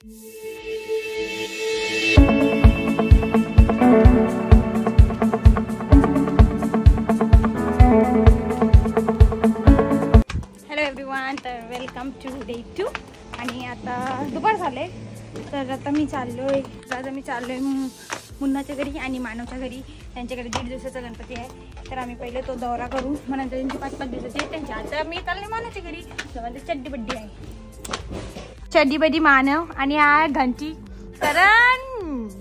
Hello everyone, तर welcome to day 2. आणि आता दुपार झाले, तर आता मी चाललोय मुन्नाच्या घरी आणि मानवच्या घरी. त्यांच्याकडे 1.5 दिवसाचा गणपती आहे, तर आम्ही पहिले तो दौरा करू, मग नंतर त्यांची 5-5 दिवसाची आहे त्यांच्या. आता मी चालले मानवच्या घरी, तर चड्डी बड्डी आहे, चड्डी बड्डी मानव आणि हा घंटी करण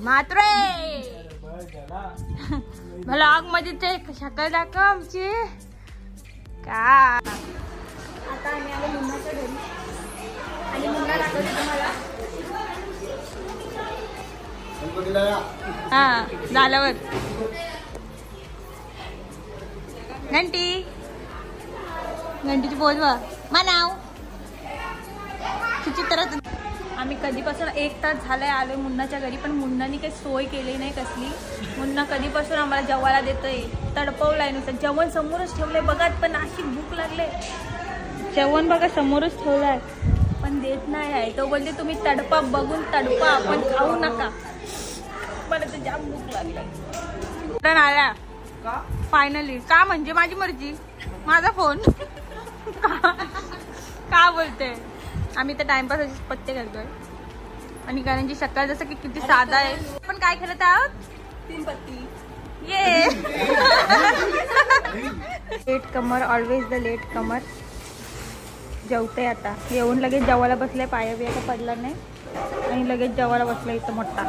मात्रे. ब्लॉग मध्ये ते शकल दाखव आमची का. आता आम्ही आलो मुन्नाच्या घरी आणि मुन्ना दाखवते तुम्हाला. हा झाल्यावर घंटीची पोच बघ मानाव चित्र. आम्ही कधीपासून 1 तास झालाय आलोय मुन्नाच्या घरी, पण मुन्नानी काही सोय केली नाही कसली. मुन्ना कधीपासून आम्हाला जेवायला देतोय, तडपवलाय नुसतं. जेवण समोरच ठेवलंय बघा, पण अशी भूक लागले. जेवण बघा समोरच ठेवलंय पण देत नाही आहे. तो बोलते तुम्ही तडपा, बघून तडपा, पण खाऊ नका. मला तर जाम भूक लागली. आल्या फायनली. का म्हणजे माझी मर्जी, माझा फोन. का बोलते. आम्ही तर टाइमपास पत्ते करतोय आणि कारणची शक्कल जसं की किती साधा आहे. पण काय खेळत आहोत 3 पत्ती. ये latecomer, always the latecomer. जेवते आता, येऊन लगेच जेवायला बसले, पाया बिया पडला नाही आणि लगेच जेवायला बसला इथं मोठा.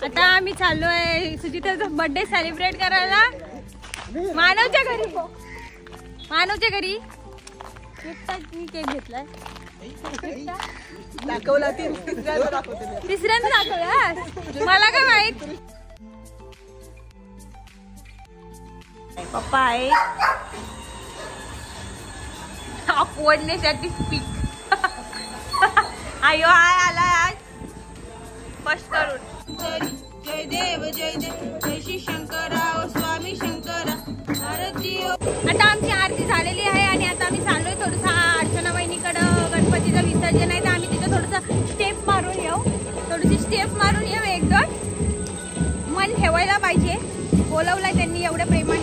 आता आम्ही चाललोय सुजिताचा बर्थडे सेलिब्रेट करायला मानवच्या घरी. मानवच्या घरी मी केक घेतलाय, दाखवला. तिसऱ्यांदा दाखवला, मला काय माहित. पप्पा आहे फोडण्यासाठी स्पीक. आयो हाय आलाय आज फर्स्ट करून. जय देव जय देव जय श्री शंकरा ओ स्वामी शंकरा आरती. आता आमची आरती झालेली आहे आणि आता आम्ही चाललोय थोडंसं अर्चना वहिनीकडं. गणपतीचं विसर्जन आहे, तर आम्ही तिथं थोडंसं स्टेप मारून येऊ. थोडीशी स्टेप मारून येऊ, 1-2 मन ठेवायला पाहिजे. बोलवलंय त्यांनी एवढ्या प्रेमाने.